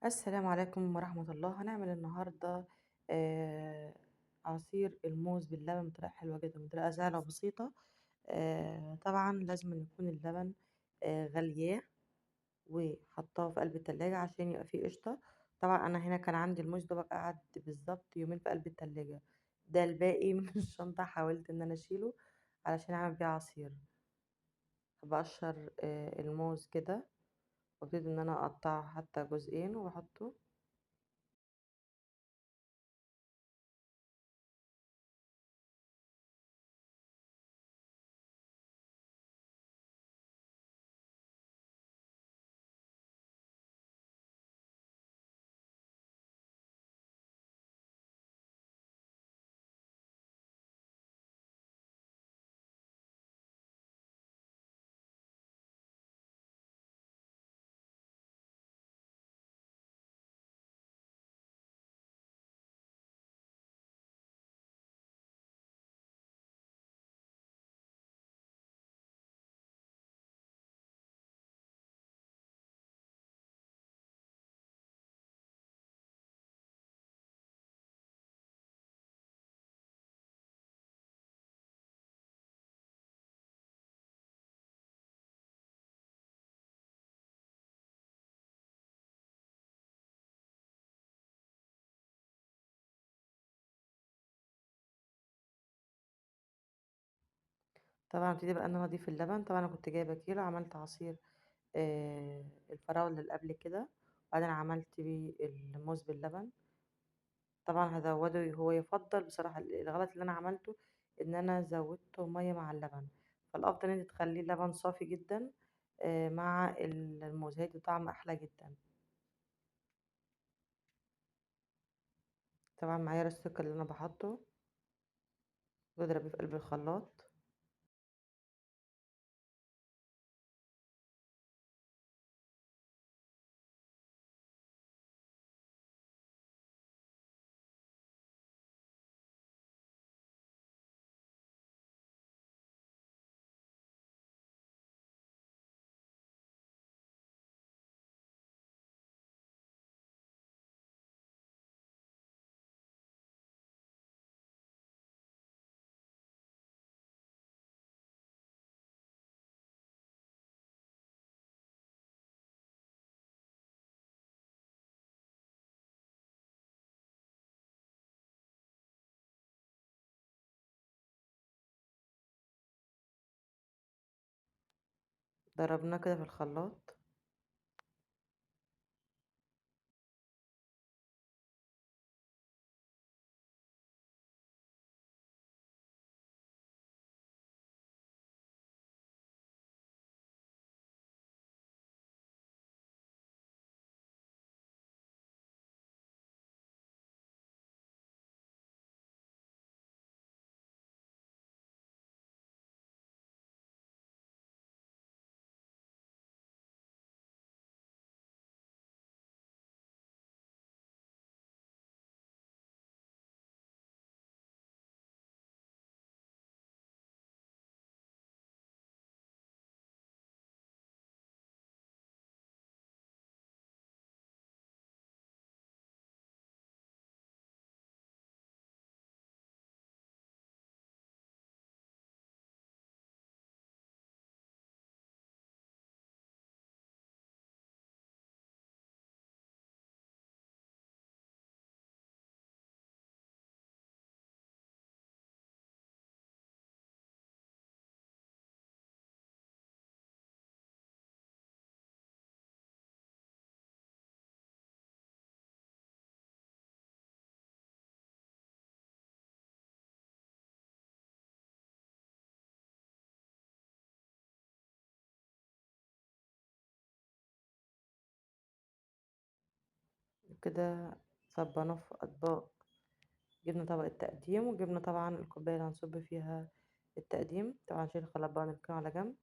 السلام عليكم ورحمة الله. هنعمل النهاردة آه، عصير الموز باللبن بطريقة حلوة جدا، بطريقة سهلة وبسيطة. طبعا لازم أن يكون اللبن غلياه وحطاه في قلب التلاجة عشان يبقى فيه قشطة. طبعا أنا هنا كان عندي الموز دوبك قعد بالظبط يومين في قلب التلاجة. ده الباقي من الشنطة حاولت إن أنا أشيله علشان أعمل بيه عصير. بقشر الموز كده وابتدي إن أنا أقطعه حتى جزئين وأحطه. طبعا ابتدي بقى ان انا اضيف اللبن. طبعا انا كنت جايبه كيلو، عملت عصير الفراوله اللي قبل كده، وبعدين عملت بيه الموز باللبن. طبعا هزوده، هو يفضل بصراحه الغلط اللي انا عملته ان انا زودته ميه مع اللبن، فالافضل ان انت تخليه لبن صافي جدا مع الموز، هيدي طعم احلى جدا. طبعا معايا السكر اللي انا بحطه بضربه في قلب الخلاط. ضربناه كده في الخلاط. كده صبناه في اطباق، جبنا طبق التقديم وجبنا طبعا الكوباية اللي هنصب فيها التقديم. طبعا نشيل الخلاط بقى ونركنه على جنب.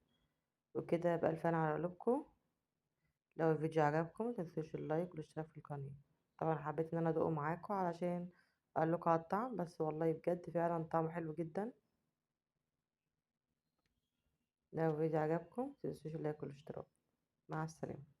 وكده بألف هنا على قلوبكم. لو الفيديو عجبكم متنسوش اللايك والاشتراك في القناة. طبعا حبيت ان انا ادوقه معاكم علشان اقول لكم على الطعم، بس والله بجد فعلا طعمه حلو جدا. لو الفيديو عجبكم متنسوش اللايك والاشتراك. مع السلامة.